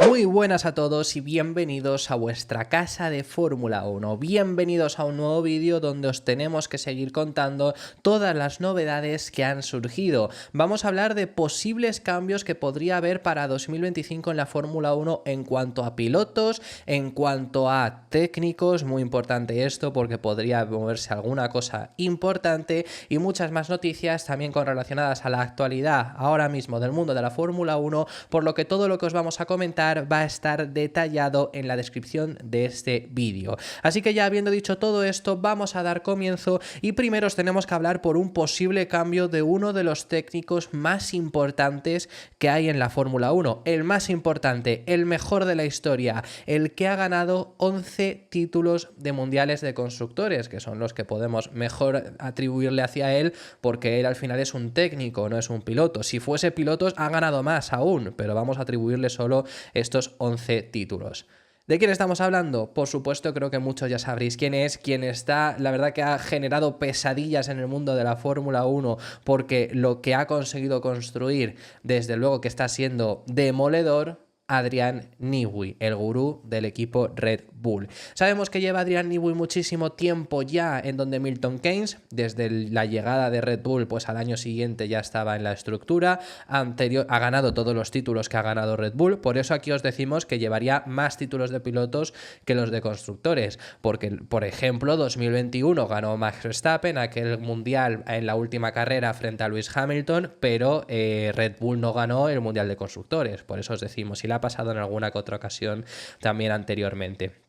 Muy buenas a todos y bienvenidos a vuestra casa de Fórmula 1. Bienvenidos a un nuevo vídeo donde os tenemos que seguir contando todas las novedades que han surgido. Vamos a hablar de posibles cambios que podría haber para 2025 en la Fórmula 1 en cuanto a pilotos, en cuanto a técnicos, muy importante esto porque podría moverse alguna cosa importante y muchas más noticias también relacionadas a la actualidad ahora mismo del mundo de la Fórmula 1, por lo que todo lo que os vamos a comentar va a estar detallado en la descripción de este vídeo. Así que ya habiendo dicho todo esto, vamos a dar comienzo y primero os tenemos que hablar por un posible cambio de uno de los técnicos más importantes que hay en la Fórmula 1. El más importante, el mejor de la historia, el que ha ganado 11 títulos de mundiales de constructores, que son los que podemos mejor atribuirle hacia él, porque él al final es un técnico, no es un piloto. Si fuese pilotos ha ganado más aún, pero vamos a atribuirle solo estos 11 títulos. ¿De quién estamos hablando? Por supuesto, creo que muchos ya sabréis quién es, quien está, la verdad que ha generado pesadillas en el mundo de la Fórmula 1, porque lo que ha conseguido construir, desde luego que está siendo demoledor. Adrian Newey, el gurú del equipo Red Bull. Sabemos que lleva Adrian Newey muchísimo tiempo ya en donde Milton Keynes, desde la llegada de Red Bull, pues al año siguiente ya estaba en la estructura, ha ganado todos los títulos que ha ganado Red Bull, por eso aquí os decimos que llevaría más títulos de pilotos que los de constructores, porque, por ejemplo, 2021 ganó Max Verstappen, aquel mundial en la última carrera frente a Lewis Hamilton, pero Red Bull no ganó el mundial de constructores, por eso os decimos, si la ha pasado en alguna que otra ocasión también anteriormente.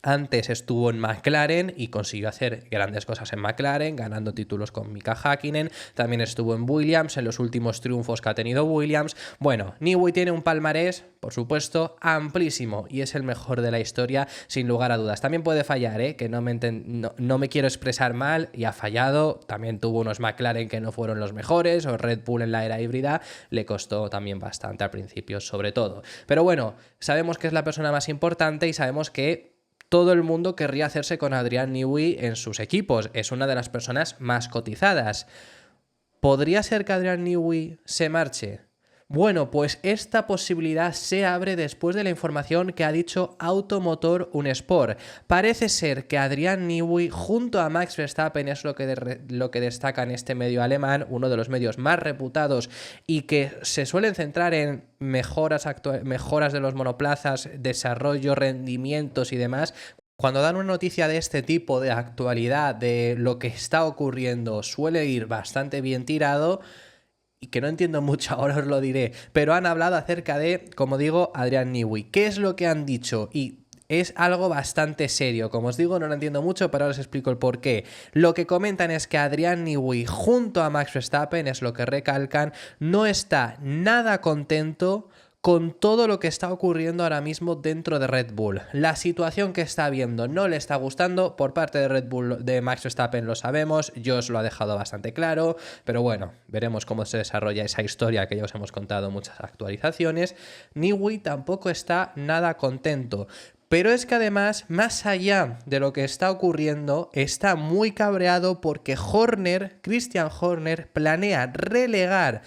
Antes estuvo en McLaren y consiguió hacer grandes cosas en McLaren, ganando títulos con Mika Häkkinen. También estuvo en Williams, en los últimos triunfos que ha tenido Williams. Bueno, Newey tiene un palmarés, por supuesto, amplísimo y es el mejor de la historia, sin lugar a dudas. También puede fallar, que no me quiero expresar mal, y ha fallado. También tuvo unos McLaren que no fueron los mejores, o Red Bull en la era híbrida le costó también bastante al principio, sobre todo. Pero bueno, sabemos que es la persona más importante y sabemos que todo el mundo querría hacerse con Adrian Newey en sus equipos. Es una de las personas más cotizadas. ¿Podría ser que Adrian Newey se marche? Bueno, pues esta posibilidad se abre después de la información que ha dicho Automotor Unsport. Parece ser que Adrian Newey junto a Max Verstappen, es lo que destaca en este medio alemán, uno de los medios más reputados y que se suelen centrar en mejoras de los monoplazas, desarrollo, rendimientos y demás. Cuando dan una noticia de este tipo, de actualidad, de lo que está ocurriendo, suele ir bastante bien tirado. Y que no entiendo mucho, ahora os lo diré, pero han hablado acerca de, como digo, Adrian Newey. ¿Qué es lo que han dicho? Y es algo bastante serio. Como os digo, no lo entiendo mucho, pero ahora os explico el porqué. Lo que comentan es que Adrian Newey, junto a Max Verstappen, es lo que recalcan, no está nada contento con todo lo que está ocurriendo ahora mismo dentro de Red Bull. La situación que está viendo no le está gustando. Por parte de Red Bull, de Max Verstappen, lo sabemos, yo os lo ha dejado bastante claro, pero bueno, veremos cómo se desarrolla esa historia que ya os hemos contado, muchas actualizaciones. Newey tampoco está nada contento. Pero es que además, más allá de lo que está ocurriendo, está muy cabreado porque Christian Horner, planea relegar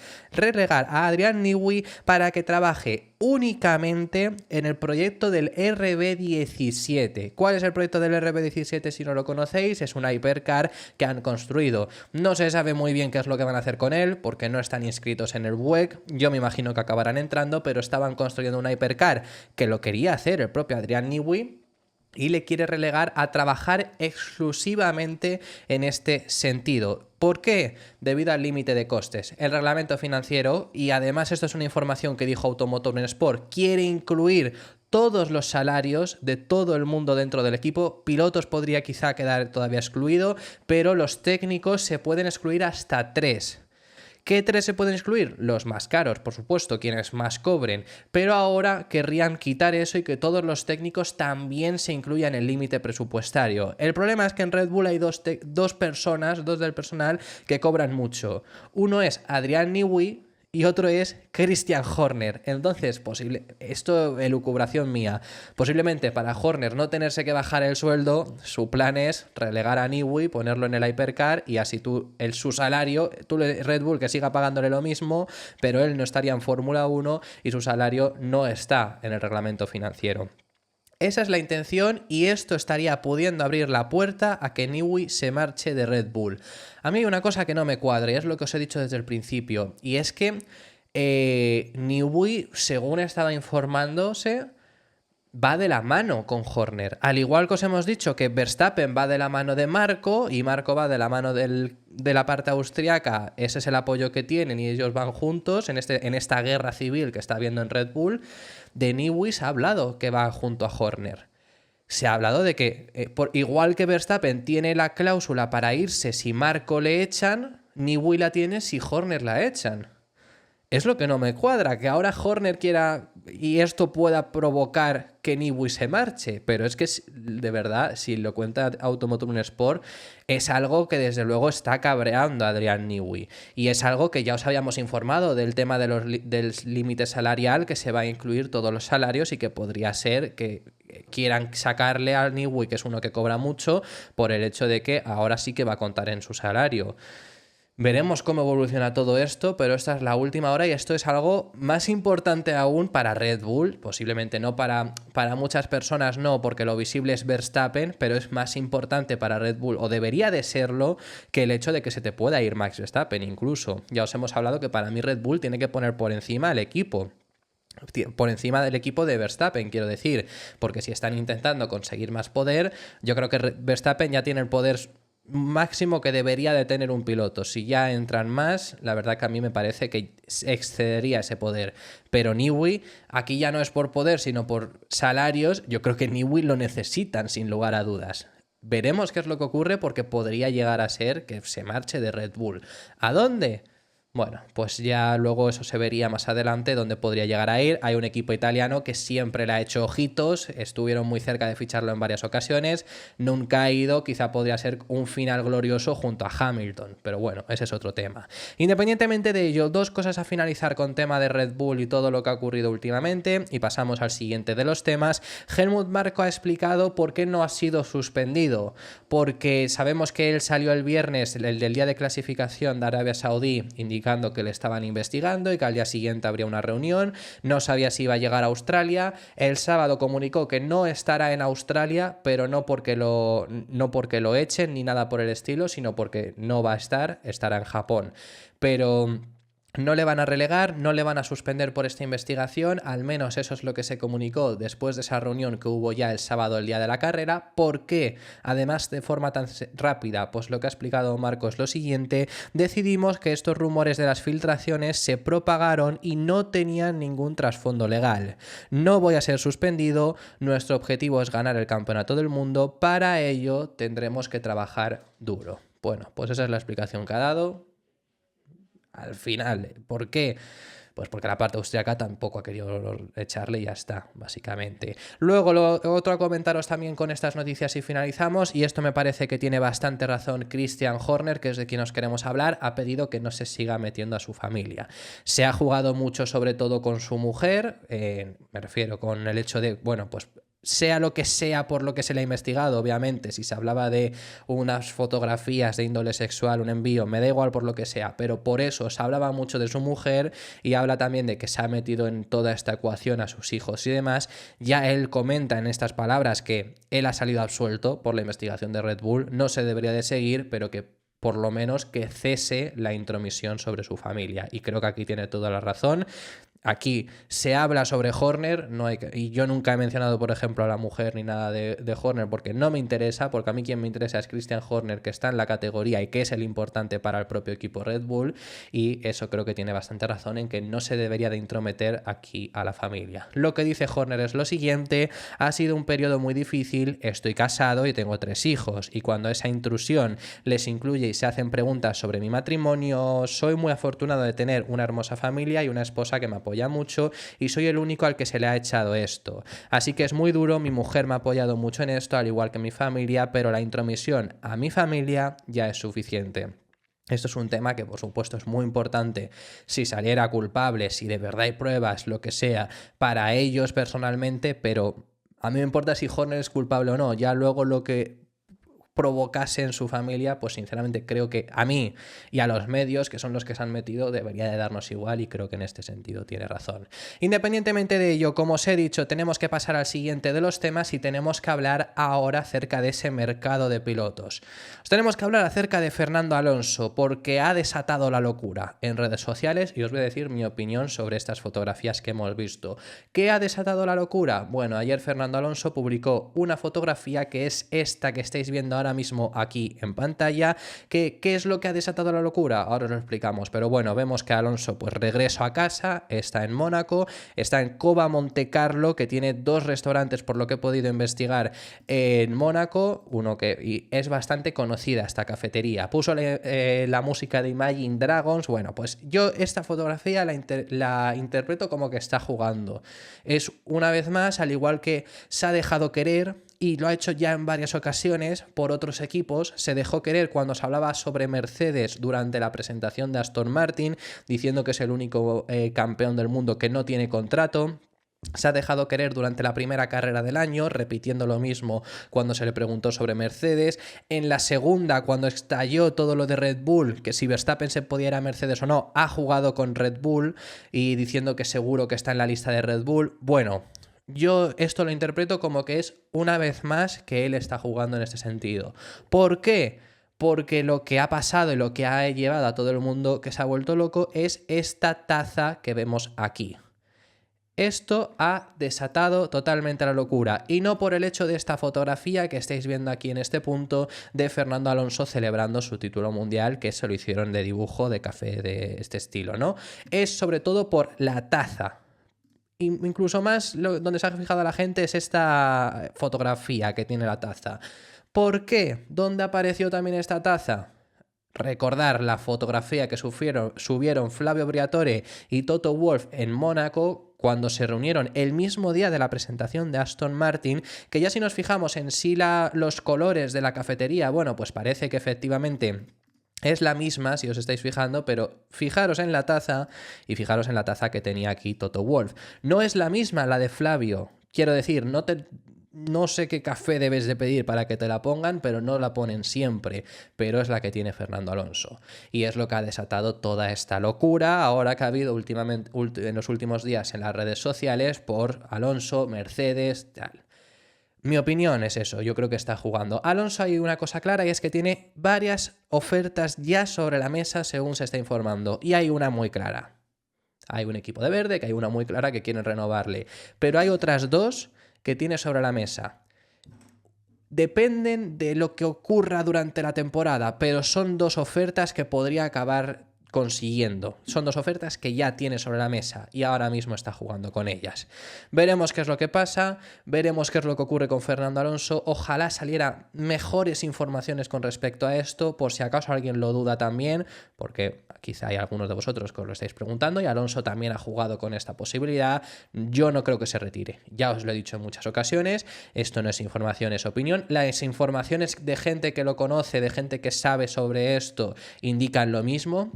a Adrian Newey para que trabaje únicamente en el proyecto del RB17. ¿Cuál es el proyecto del RB17 si no lo conocéis? Es una hipercar que han construido. No se sabe muy bien qué es lo que van a hacer con él porque no están inscritos en el WEC. Yo me imagino que acabarán entrando, pero estaban construyendo una hipercar que lo quería hacer el propio Adrian Newey y le quiere relegar a trabajar exclusivamente en este sentido. ¿Por qué? Debido al límite de costes. El reglamento financiero, y además esto es una información que dijo Automotor Sport, quiere incluir todos los salarios de todo el mundo dentro del equipo. Pilotos podría quizá quedar todavía excluido, pero los técnicos se pueden excluir hasta 3. ¿Qué 3 se pueden excluir? Los más caros, por supuesto, quienes más cobren, pero ahora querrían quitar eso y que todos los técnicos también se incluyan en el límite presupuestario. El problema es que en Red Bull hay dos personas, dos del personal, que cobran mucho. Uno es Adrian Newey y otro es Christian Horner. Entonces, esto elucubración mía, posiblemente para Horner no tenerse que bajar el sueldo, su plan es relegar a Newey, ponerlo en el Hypercar y así su salario, Red Bull que siga pagándole lo mismo, pero él no estaría en Fórmula 1 y su salario no está en el reglamento financiero. Esa es la intención y esto estaría pudiendo abrir la puerta a que Newey se marche de Red Bull. A mí hay una cosa que no me cuadra y es lo que os he dicho desde el principio, y es que Newey, según estaba informándose, va de la mano con Horner. Al igual que os hemos dicho que Verstappen va de la mano de Marco y Marco va de la mano de la parte austriaca, ese es el apoyo que tienen y ellos van juntos en esta guerra civil que está habiendo en Red Bull. De Newey se ha hablado que va junto a Horner. Se ha hablado de que, igual que Verstappen tiene la cláusula para irse si Marco le echan, Newey la tiene si Horner la echan. Es lo que no me cuadra, que ahora Horner quiera y esto pueda provocar que Newey se marche, pero es que de verdad, si lo cuenta Automotum Sport, es algo que desde luego está cabreando a Adrian Newey y es algo que ya os habíamos informado del tema del límite salarial, que se va a incluir todos los salarios y que podría ser que quieran sacarle al Newey, que es uno que cobra mucho, por el hecho de que ahora sí que va a contar en su salario. Veremos cómo evoluciona todo esto, pero esta es la última hora y esto es algo más importante aún para Red Bull, posiblemente no para muchas personas, no, porque lo visible es Verstappen, pero es más importante para Red Bull, o debería de serlo, que el hecho de que se te pueda ir Max Verstappen incluso. Ya os hemos hablado que para mí Red Bull tiene que poner por encima al equipo. Por encima del equipo de Verstappen, quiero decir, porque si están intentando conseguir más poder, yo creo que Verstappen ya tiene el poder máximo que debería de tener un piloto. Si ya entran más, la verdad que a mí me parece que excedería ese poder. Pero Newey, aquí ya no es por poder, sino por salarios. Yo creo que Newey lo necesitan, sin lugar a dudas. Veremos qué es lo que ocurre, porque podría llegar a ser que se marche de Red Bull. ¿A dónde? Bueno, pues ya luego eso se vería más adelante dónde podría llegar a ir. Hay un equipo italiano que siempre le ha hecho ojitos, estuvieron muy cerca de ficharlo en varias ocasiones, nunca ha ido, quizá podría ser un final glorioso junto a Hamilton, pero bueno, ese es otro tema. Independientemente de ello, dos cosas a finalizar con tema de Red Bull y todo lo que ha ocurrido últimamente, y pasamos al siguiente de los temas. Helmut Marko ha explicado por qué no ha sido suspendido, porque sabemos que él salió el viernes, el del día de clasificación de Arabia Saudí, indicando que le estaban investigando y que al día siguiente habría una reunión, no sabía si iba a llegar a Australia, el sábado comunicó que no estará en Australia, pero no porque lo echen ni nada por el estilo, sino porque no va a estar, estará en Japón. Pero no le van a relegar, no le van a suspender por esta investigación, al menos eso es lo que se comunicó después de esa reunión que hubo ya el sábado, el día de la carrera. ¿Por qué? Además, de forma tan rápida, pues lo que ha explicado Marco es lo siguiente: decidimos que estos rumores de las filtraciones se propagaron y no tenían ningún trasfondo legal. No voy a ser suspendido, nuestro objetivo es ganar el campeonato del mundo, para ello tendremos que trabajar duro. Bueno, pues esa es la explicación que ha dado. Al final, ¿por qué? Pues porque la parte austríaca tampoco ha querido echarle y ya está, básicamente. Luego, otro a comentaros también con estas noticias y finalizamos, y esto me parece que tiene bastante razón Christian Horner, que es de quien os queremos hablar, ha pedido que no se siga metiendo a su familia. Se ha jugado mucho sobre todo con su mujer, me refiero con el hecho de, bueno, pues sea lo que sea por lo que se le ha investigado, obviamente, si se hablaba de unas fotografías de índole sexual, un envío, me da igual por lo que sea, pero por eso se hablaba mucho de su mujer y habla también de que se ha metido en toda esta ecuación a sus hijos y demás. Ya él comenta en estas palabras que él ha salido absuelto por la investigación de Red Bull, no se debería de seguir, pero que por lo menos que cese la intromisión sobre su familia, y creo que aquí tiene toda la razón. Aquí se habla sobre Horner, y yo nunca he mencionado, por ejemplo, a la mujer ni nada de Horner porque no me interesa, porque a mí quien me interesa es Christian Horner, que está en la categoría y que es el importante para el propio equipo Red Bull, y eso creo que tiene bastante razón en que no se debería de intrometer aquí a la familia. Lo que dice Horner es lo siguiente: ha sido un periodo muy difícil, estoy casado y tengo 3 hijos, y cuando esa intrusión les incluye y se hacen preguntas sobre mi matrimonio, soy muy afortunado de tener una hermosa familia y una esposa que me apoya mucho, y soy el único al que se le ha echado esto. Así que es muy duro, mi mujer me ha apoyado mucho en esto, al igual que mi familia, pero la intromisión a mi familia ya es suficiente. Esto es un tema que, por supuesto, es muy importante. Si saliera culpable, si de verdad hay pruebas, lo que sea, para ellos personalmente, pero a mí me importa si Horner es culpable o no. Ya luego lo que provocase en su familia, pues sinceramente creo que a mí y a los medios, que son los que se han metido, debería de darnos igual, y creo que en este sentido tiene razón. Independientemente de ello, como os he dicho, tenemos que pasar al siguiente de los temas y tenemos que hablar ahora acerca de ese mercado de pilotos. Os tenemos que hablar acerca de Fernando Alonso, porque ha desatado la locura en redes sociales, y os voy a decir mi opinión sobre estas fotografías que hemos visto. ¿Qué ha desatado la locura? Bueno, ayer Fernando Alonso publicó una fotografía que es esta que estáis viendo ahora mismo aquí en pantalla. ¿Qué es lo que ha desatado la locura? Ahora os lo explicamos, pero bueno, vemos que Alonso pues regreso a casa, está en Mónaco, está en Cova Montecarlo, que tiene 2 restaurantes por lo que he podido investigar en Mónaco, uno que y es bastante conocida esta cafetería. Puso la música de Imagine Dragons. Bueno, pues yo esta fotografía la interpreto como que está jugando. Es una vez más, al igual que se ha dejado querer, y lo ha hecho ya en varias ocasiones por otros equipos. Se dejó querer cuando se hablaba sobre Mercedes durante la presentación de Aston Martin, diciendo que es el único campeón del mundo que no tiene contrato. Se ha dejado querer durante la primera carrera del año, repitiendo lo mismo cuando se le preguntó sobre Mercedes. En la segunda, cuando estalló todo lo de Red Bull, que si Verstappen se podía ir a Mercedes o no, ha jugado con Red Bull y diciendo que seguro que está en la lista de Red Bull. Bueno, yo esto lo interpreto como que es una vez más que él está jugando en este sentido. ¿Por qué? Porque lo que ha pasado y lo que ha llevado a todo el mundo que se ha vuelto loco es esta taza que vemos aquí. Esto ha desatado totalmente la locura, y no por el hecho de esta fotografía que estáis viendo aquí en este punto de Fernando Alonso celebrando su título mundial, que se lo hicieron de dibujo de café de este estilo, ¿no? Es sobre todo por la taza. Incluso más donde se ha fijado la gente es esta fotografía que tiene la taza. ¿Por qué? ¿Dónde apareció también esta taza? Recordar la fotografía que subieron Flavio Briatore y Toto Wolff en Mónaco cuando se reunieron el mismo día de la presentación de Aston Martin, que ya si nos fijamos en sí los colores de la cafetería, bueno, pues parece que efectivamente es la misma, si os estáis fijando, pero fijaros en la taza y fijaros en la taza que tenía aquí Toto Wolff. No es la misma la de Flavio. Quiero decir, no sé qué café debes de pedir para que te la pongan, pero no la ponen siempre. Pero es la que tiene Fernando Alonso. Y es lo que ha desatado toda esta locura ahora que ha habido últimamente, en los últimos días en las redes sociales por Alonso, Mercedes, tal. Mi opinión es eso, yo creo que está jugando. Alonso, hay una cosa clara, y es que tiene varias ofertas ya sobre la mesa según se está informando. Y hay una muy clara. Hay un equipo de verde, que hay una muy clara que quieren renovarle. Pero hay otras 2 que tiene sobre la mesa. Dependen de lo que ocurra durante la temporada, pero son 2 ofertas que podría acabar consiguiendo. Son 2 ofertas que ya tiene sobre la mesa y ahora mismo está jugando con ellas. Veremos qué es lo que pasa, veremos qué es lo que ocurre con Fernando Alonso. Ojalá salieran mejores informaciones con respecto a esto, por si acaso alguien lo duda también, porque quizá hay algunos de vosotros que os lo estáis preguntando, y Alonso también ha jugado con esta posibilidad. Yo no creo que se retire, ya os lo he dicho en muchas ocasiones, esto no es información, es opinión. Las informaciones de gente que lo conoce, de gente que sabe sobre esto, indican lo mismo.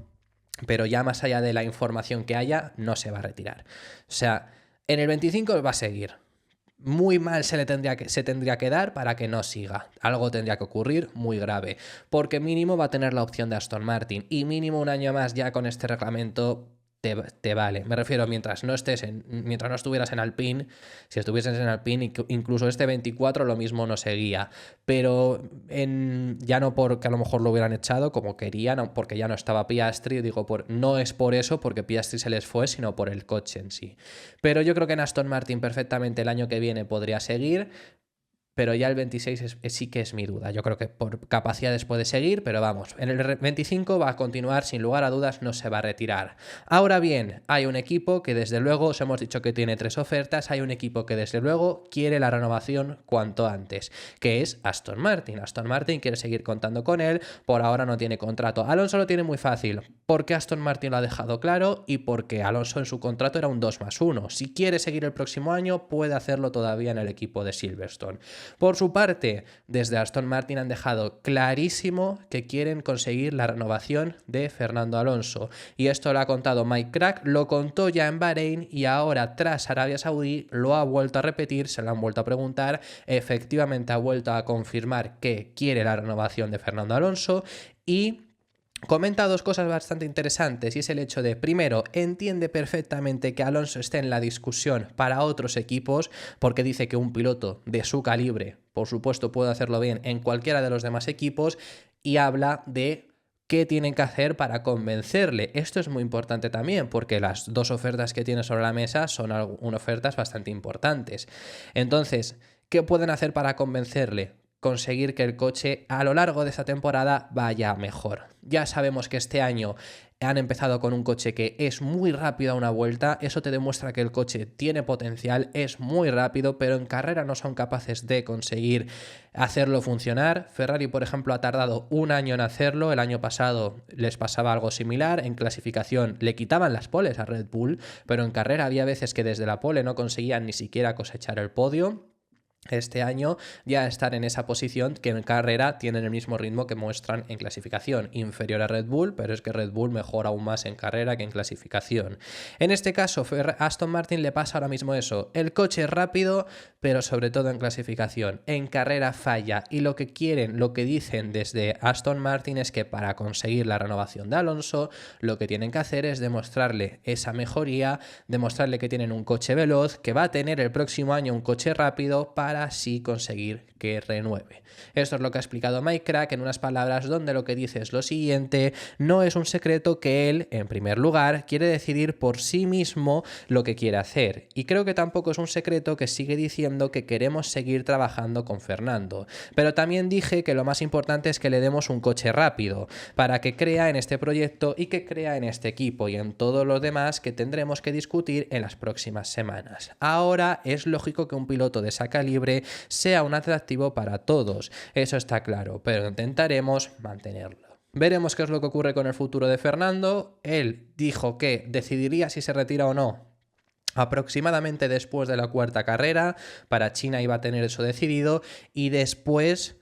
Pero ya más allá de la información que haya, no se va a retirar. O sea, en el 25 va a seguir. Muy mal se tendría que dar para que no siga. Algo tendría que ocurrir muy grave. Porque mínimo va a tener la opción de Aston Martin. Y mínimo un año más ya con este reglamento te vale. Me refiero, mientras no estuvieras en Alpine, si estuvieses en Alpine, incluso este 24 lo mismo no seguía. Pero ya no porque a lo mejor lo hubieran echado como querían, porque ya no estaba Piastri, no es por eso, porque Piastri se les fue, sino por el coche en sí. Pero yo creo que en Aston Martin perfectamente el año que viene podría seguir. Pero ya el 26 sí que es mi duda. Yo creo que por capacidades puede seguir, pero vamos, en el 25 va a continuar, sin lugar a dudas, no se va a retirar. Ahora bien, hay un equipo que desde luego, os hemos dicho que tiene 3 ofertas, hay un equipo que desde luego quiere la renovación cuanto antes, que es Aston Martin. Aston Martin quiere seguir contando con él, por ahora no tiene contrato. Alonso lo tiene muy fácil, porque Aston Martin lo ha dejado claro y porque Alonso en su contrato era un 2+1. Si quiere seguir el próximo año, puede hacerlo todavía en el equipo de Silverstone. Por su parte, desde Aston Martin han dejado clarísimo que quieren conseguir la renovación de Fernando Alonso. Y esto lo ha contado Mike Crack, lo contó ya en Bahrein y ahora tras Arabia Saudí lo ha vuelto a repetir, se lo han vuelto a preguntar, efectivamente ha vuelto a confirmar que quiere la renovación de Fernando Alonso y comenta dos cosas bastante interesantes y es el hecho de, primero, entiende perfectamente que Alonso esté en la discusión para otros equipos porque dice que un piloto de su calibre, por supuesto, puede hacerlo bien en cualquiera de los demás equipos y habla de qué tienen que hacer para convencerle. Esto es muy importante también porque las dos ofertas que tiene sobre la mesa son ofertas bastante importantes. Entonces, ¿qué pueden hacer para convencerle? Conseguir que el coche a lo largo de esta temporada vaya mejor. Ya sabemos que este año han empezado con un coche que es muy rápido a una vuelta, eso te demuestra que el coche tiene potencial, es muy rápido, pero en carrera no son capaces de conseguir hacerlo funcionar. Ferrari, por ejemplo, ha tardado un año en hacerlo, el año pasado les pasaba algo similar, en clasificación le quitaban las poles a Red Bull, pero en carrera había veces que desde la pole no conseguían ni siquiera cosechar el podio. Este año ya están en esa posición que en carrera tienen el mismo ritmo que muestran en clasificación, inferior a Red Bull, pero es que Red Bull mejora aún más en carrera que en clasificación. En este caso, Aston Martin le pasa ahora mismo eso, el coche es rápido, pero sobre todo en clasificación, en carrera falla y lo que quieren, lo que dicen desde Aston Martin es que para conseguir la renovación de Alonso, lo que tienen que hacer es demostrarle esa mejoría, demostrarle que tienen un coche veloz, que va a tener el próximo año un coche rápido para así conseguir que renueve. Esto es lo que ha explicado Mike Crack en unas palabras donde lo que dice es lo siguiente: no es un secreto que él, en primer lugar, quiere decidir por sí mismo lo que quiere hacer. Y creo que tampoco es un secreto que sigue diciendo que queremos seguir trabajando con Fernando. Pero también dije que lo más importante es que le demos un coche rápido para que crea en este proyecto y que crea en este equipo y en todo lo demás que tendremos que discutir en las próximas semanas. Ahora es lógico que un piloto de esa calibre sea un atractivo para todos, eso está claro, pero intentaremos mantenerlo. Veremos qué es lo que ocurre con el futuro de Fernando. Él dijo que decidiría si se retira o no aproximadamente después de la cuarta carrera. Para China iba a tener eso decidido y después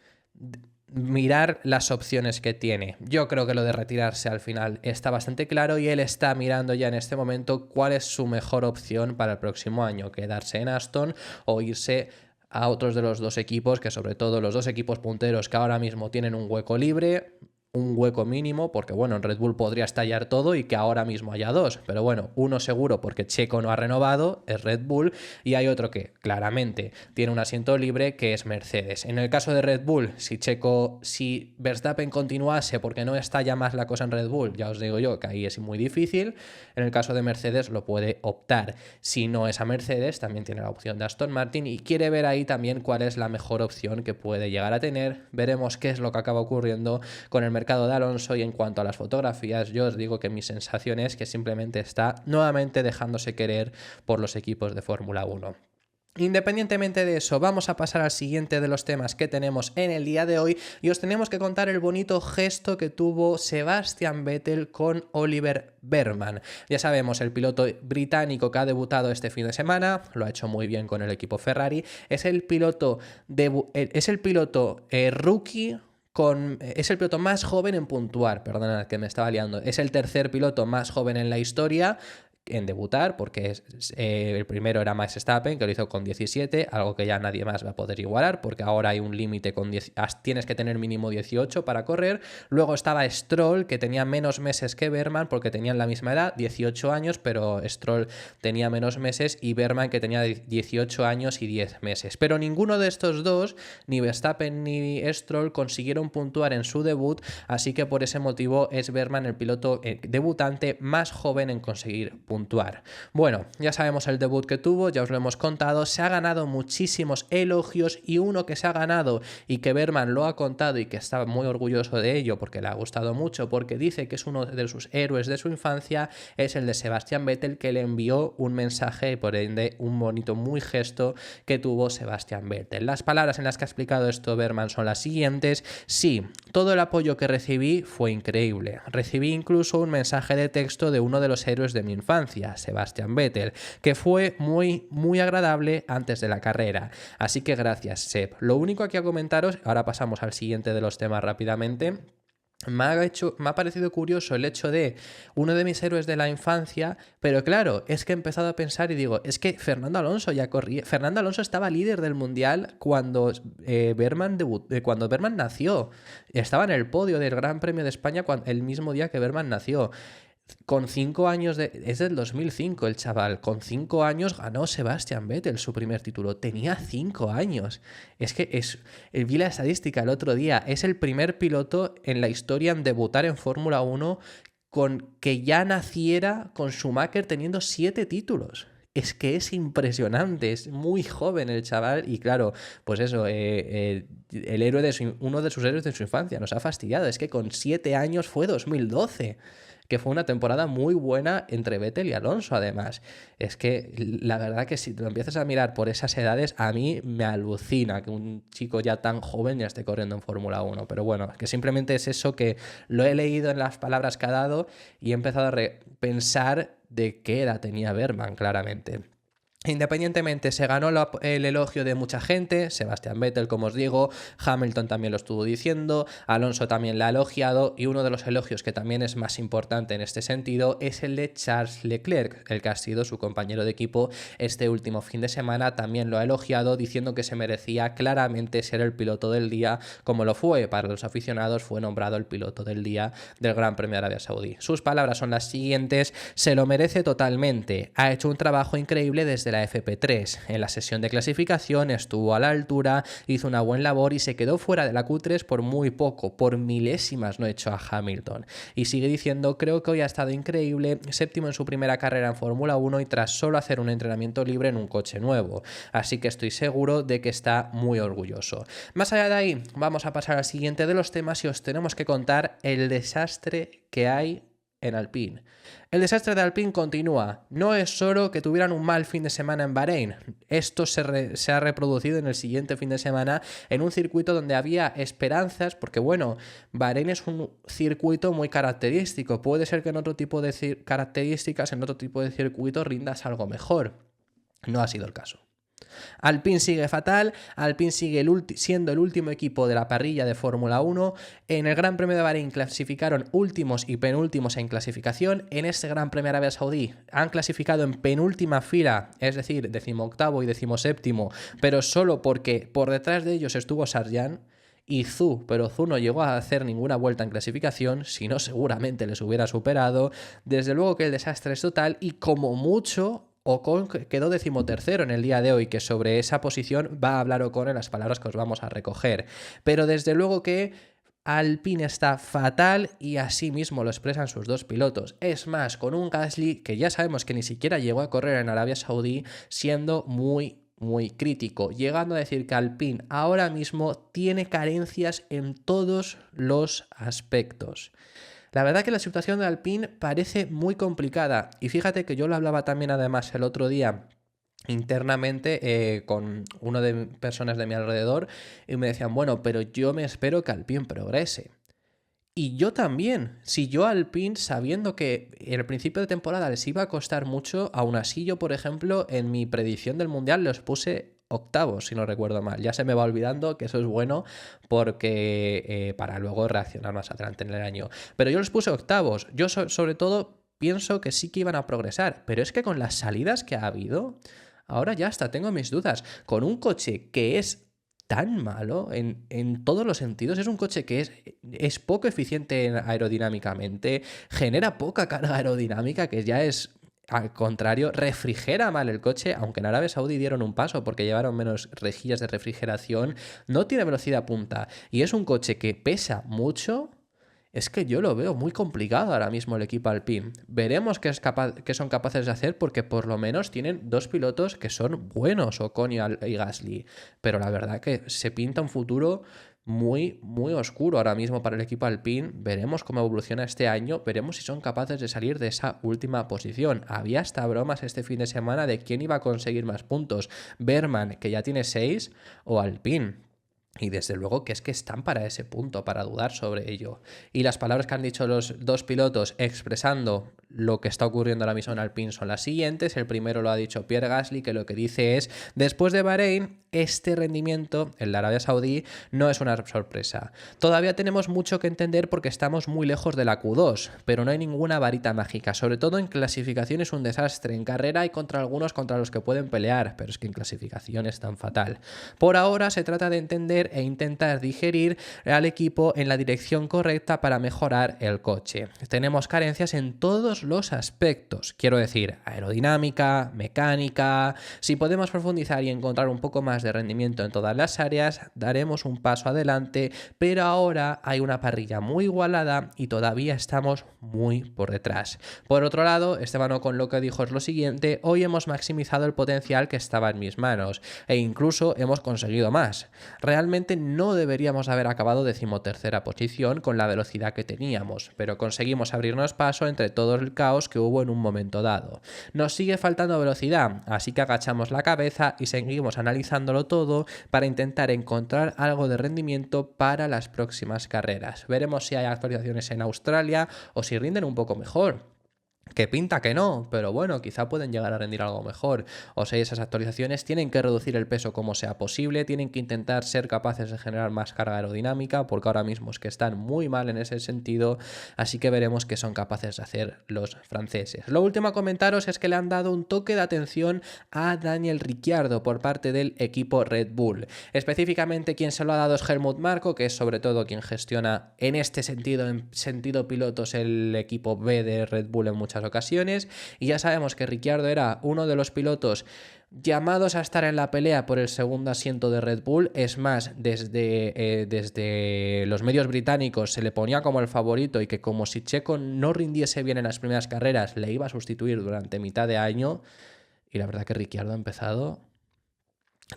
mirar las opciones que tiene. Yo creo que lo de retirarse al final está bastante claro y él está mirando ya en este momento cuál es su mejor opción para el próximo año, quedarse en Aston o irse a otros de los dos equipos, que sobre todo los dos equipos punteros que ahora mismo tienen un hueco libre, un hueco mínimo, porque bueno, en Red Bull podría estallar todo y que ahora mismo haya dos, pero bueno, uno seguro porque Checo no ha renovado, es Red Bull, y hay otro que claramente tiene un asiento libre, que es Mercedes. En el caso de Red Bull, si Verstappen continuase porque no estalla más la cosa en Red Bull, ya os digo yo que ahí es muy difícil. En el caso de Mercedes lo puede optar. Si no es a Mercedes, también tiene la opción de Aston Martin y quiere ver ahí también cuál es la mejor opción que puede llegar a tener. Veremos qué es lo que acaba ocurriendo con el mercado de Alonso. Y en cuanto a las fotografías, yo os digo que mi sensación es que simplemente está nuevamente dejándose querer por los equipos de Fórmula 1. Independientemente de eso, vamos a pasar al siguiente de los temas que tenemos en el día de hoy y os tenemos que contar el bonito gesto que tuvo Sebastian Vettel con Oliver Bearman. Ya sabemos, el piloto británico que ha debutado este fin de semana, lo ha hecho muy bien con el equipo Ferrari, es el piloto rookie. Es el piloto más joven en puntuar, perdonad que me estaba liando, es el tercer piloto más joven en la historia en debutar, porque el primero era Max Verstappen, que lo hizo con 17, algo que ya nadie más va a poder igualar, porque ahora hay un límite con 10, tienes que tener mínimo 18 para correr. Luego estaba Stroll, que tenía menos meses que Bearman, porque tenían la misma edad, 18 años, pero Stroll tenía menos meses, y Bearman, que tenía 18 años y 10 meses. Pero ninguno de estos dos, ni Verstappen ni Stroll, consiguieron puntuar en su debut, así que por ese motivo es Bearman el piloto debutante más joven en conseguir puntuar. Bueno, ya sabemos el debut que tuvo, ya os lo hemos contado, se ha ganado muchísimos elogios y uno que se ha ganado y que Bearman lo ha contado y que está muy orgulloso de ello porque le ha gustado mucho, porque dice que es uno de sus héroes de su infancia, es el de Sebastian Vettel, que le envió un mensaje y por ende un bonito muy gesto que tuvo Sebastian Vettel. Las palabras en las que ha explicado esto Bearman son las siguientes: sí, todo el apoyo que recibí fue increíble, recibí incluso un mensaje de texto de uno de los héroes de mi infancia. infancia, Sebastian Vettel, que fue muy, muy agradable antes de la carrera. Así que gracias, Seb. Lo único aquí a comentaros, ahora pasamos al siguiente de los temas rápidamente. Me ha parecido curioso el hecho de uno de mis héroes de la infancia, pero claro, es que he empezado a pensar y digo, es que Fernando Alonso ya corría. Fernando Alonso estaba líder del mundial cuando cuando Berman nació. Estaba en el podio del Gran Premio de España el mismo día que Berman nació. Con 5 años Es del 2005 el chaval. Con 5 años ganó Sebastian Vettel su primer título. Tenía 5 años. Es que vi la estadística el otro día. Es el primer piloto en la historia en debutar en Fórmula 1 con que ya naciera con Schumacher teniendo 7 títulos. Es que es impresionante, es muy joven el chaval y claro, pues eso, el héroe uno de sus héroes de su infancia nos ha fastidiado. Es que con 7 años fue 2012. Que fue una temporada muy buena entre Vettel y Alonso, además. Es que la verdad que si lo empiezas a mirar por esas edades, a mí me alucina que un chico ya tan joven ya esté corriendo en Fórmula 1. Pero bueno, que simplemente es eso que lo he leído en las palabras que ha dado y he empezado a pensar de qué edad tenía Berman, claramente. Independientemente, se ganó el elogio de mucha gente, Sebastian Vettel, como os digo, Hamilton también lo estuvo diciendo, Alonso también la ha elogiado, y uno de los elogios que también es más importante en este sentido es el de Charles Leclerc, el que ha sido su compañero de equipo este último fin de semana, también lo ha elogiado diciendo que se merecía claramente ser el piloto del día, como lo fue para los aficionados, fue nombrado el piloto del día del Gran Premio de Arabia Saudí. Sus palabras son las siguientes: se lo merece totalmente, ha hecho un trabajo increíble desde la FP3. En la sesión de clasificación estuvo a la altura, hizo una buena labor y se quedó fuera de la Q3 por muy poco, por milésimas no echó a Hamilton. Y sigue diciendo, creo que hoy ha estado increíble, séptimo en su primera carrera en Fórmula 1 y tras solo hacer un entrenamiento libre en un coche nuevo. Así que estoy seguro de que está muy orgulloso. Más allá de ahí, vamos a pasar al siguiente de los temas y os tenemos que contar el desastre que hay en Alpine. El desastre de Alpine continúa. No es solo que tuvieran un mal fin de semana en Bahrein. Esto se ha reproducido en el siguiente fin de semana en un circuito donde había esperanzas, porque bueno, Bahrein es un circuito muy característico. Puede ser que en otro tipo de características, en otro tipo de circuito rindas algo mejor. No ha sido el caso. Alpine sigue fatal, Alpine sigue siendo el último equipo de la parrilla de Fórmula 1. En el Gran Premio de Bahrein clasificaron últimos y penúltimos en clasificación. En este Gran Premio de Arabia Saudí han clasificado en penúltima fila, es decir, 18º y 17º, pero solo porque por detrás de ellos estuvo Sargent y Zhou, pero Zhou no llegó a hacer ninguna vuelta en clasificación, si no seguramente les hubiera superado. Desde luego que el desastre es total y como mucho Ocon quedó 13º en el día de hoy, que sobre esa posición va a hablar Ocon en las palabras que os vamos a recoger. Pero desde luego que Alpine está fatal y así mismo lo expresan sus dos pilotos. Es más, con un Gasly que ya sabemos que ni siquiera llegó a correr en Arabia Saudí, siendo muy crítico, llegando a decir que Alpine ahora mismo tiene carencias en todos los aspectos. La verdad que la situación de Alpine parece muy complicada y fíjate que yo lo hablaba también además el otro día internamente con una de personas de mi alrededor y me decían, bueno, pero yo me espero que Alpine progrese. Y yo también, si yo Alpine, sabiendo que en el principio de temporada les iba a costar mucho, aún así yo, por ejemplo, en mi predicción del Mundial los puse octavos, si no recuerdo mal. Ya se me va olvidando que eso es bueno porque para luego reaccionar más adelante en el año. Pero yo los puse octavos. Yo sobre todo pienso que sí que iban a progresar, pero es que con las salidas que ha habido, ahora ya hasta tengo mis dudas. Con un coche que es tan malo en todos los sentidos. Es un coche que es poco eficiente aerodinámicamente, genera poca carga aerodinámica, que ya es, al contrario, refrigera mal el coche, aunque en Arabia Saudí dieron un paso porque llevaron menos rejillas de refrigeración, no tiene velocidad punta y es un coche que pesa mucho. Es que yo lo veo muy complicado ahora mismo el equipo Alpine. Veremos qué son capaces de hacer porque por lo menos tienen dos pilotos que son buenos, Ocon y Gasly. Pero la verdad que se pinta un futuro muy oscuro ahora mismo para el equipo Alpine. Veremos cómo evoluciona este año, veremos si son capaces de salir de esa última posición. Había hasta bromas este fin de semana de quién iba a conseguir más puntos, Berman, que ya tiene 6, o Alpine. Y desde luego que es que están para ese punto, para dudar sobre ello. Y las palabras que han dicho los dos pilotos expresando lo que está ocurriendo ahora mismo en Alpine son las siguientes. El primero lo ha dicho Pierre Gasly, que lo que dice es: después de Bahrein, este rendimiento, el de Arabia Saudí, no es una sorpresa. Todavía tenemos mucho que entender porque estamos muy lejos de la Q2, pero no hay ninguna varita mágica. Sobre todo en clasificación es un desastre. En carrera hay contra algunos contra los que pueden pelear, pero es que en clasificación es tan fatal. Por ahora se trata de entender e intentar digerir al equipo en la dirección correcta para mejorar el coche. Tenemos carencias en todos los aspectos, quiero decir, aerodinámica, mecánica. Si podemos profundizar y encontrar un poco más de rendimiento en todas las áreas, daremos un paso adelante, pero ahora hay una parrilla muy igualada y todavía estamos muy por detrás. Por otro lado, Esteban Ocon lo que dijo es lo siguiente: hoy hemos maximizado el potencial que estaba en mis manos e incluso hemos conseguido más. Realmente no deberíamos haber acabado 13ª posición con la velocidad que teníamos, pero conseguimos abrirnos paso entre todo el caos que hubo en un momento dado. Nos sigue faltando velocidad, así que agachamos la cabeza y seguimos analizándolo todo para intentar encontrar algo de rendimiento para las próximas carreras. Veremos si hay actualizaciones en Australia o si rinden un poco mejor. Que pinta que no, pero bueno, quizá pueden llegar a rendir algo mejor. O sea, esas actualizaciones tienen que reducir el peso como sea posible, tienen que intentar ser capaces de generar más carga aerodinámica, porque ahora mismo es que están muy mal en ese sentido, así que veremos qué son capaces de hacer los franceses. Lo último a comentaros es que le han dado un toque de atención a Daniel Ricciardo por parte del equipo Red Bull. Específicamente quien se lo ha dado es Helmut Marko, que es sobre todo quien gestiona en este sentido, en sentido pilotos, el equipo B de Red Bull en muchas ocasiones, y ya sabemos que Ricciardo era uno de los pilotos llamados a estar en la pelea por el segundo asiento de Red Bull. Es más, desde los medios británicos se le ponía como el favorito y que como si Checo no rindiese bien en las primeras carreras le iba a sustituir durante mitad de año, y la verdad que Ricciardo ha empezado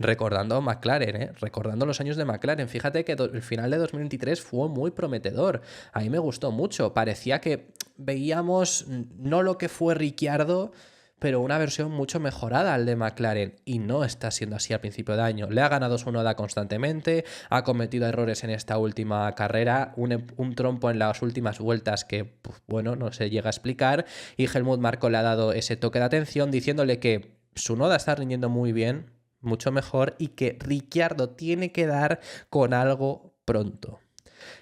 recordando McLaren, recordando los años de McLaren. Fíjate que el final de 2023 fue muy prometedor. A mí me gustó mucho. Parecía que veíamos no lo que fue Ricciardo, pero una versión mucho mejorada al de McLaren. Y no está siendo así al principio de año. Le ha ganado su noda constantemente, ha cometido errores en esta última carrera, un trompo en las últimas vueltas que, bueno, no se llega a explicar. Y Helmut Marko le ha dado ese toque de atención diciéndole que su noda está rindiendo muy bien, mucho mejor, y que Ricciardo tiene que dar con algo pronto.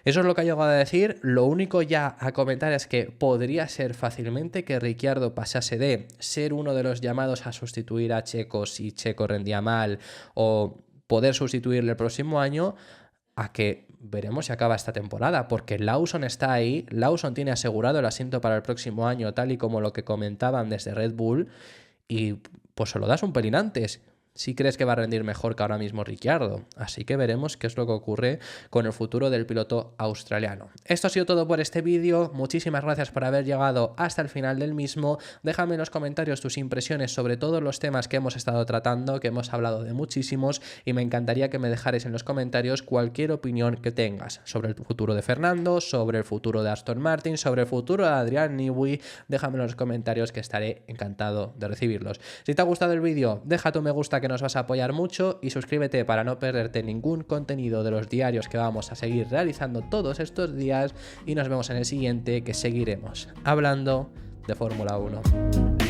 Eso es lo que ha llegado a decir. Lo único ya a comentar es que podría ser fácilmente que Ricciardo pasase de ser uno de los llamados a sustituir a Checo si Checo rendía mal o poder sustituirle el próximo año, a que veremos si acaba esta temporada, porque Lawson está ahí, Lawson tiene asegurado el asiento para el próximo año, tal y como lo que comentaban desde Red Bull, y pues se lo das un pelín antes. Si crees que va a rendir mejor que ahora mismo Ricciardo. Así que veremos qué es lo que ocurre con el futuro del piloto australiano. Esto ha sido todo por este vídeo. Muchísimas gracias por haber llegado hasta el final del mismo. Déjame en los comentarios tus impresiones sobre todos los temas que hemos estado tratando, que hemos hablado de muchísimos, y me encantaría que me dejares en los comentarios cualquier opinión que tengas sobre el futuro de Fernando, sobre el futuro de Aston Martin, sobre el futuro de Adrian Newey. Déjame en los comentarios, que estaré encantado de recibirlos. Si te ha gustado el vídeo, deja tu me gusta, que nos vas a apoyar mucho, y suscríbete para no perderte ningún contenido de los diarios que vamos a seguir realizando todos estos días, y nos vemos en el siguiente, que seguiremos hablando de Fórmula 1.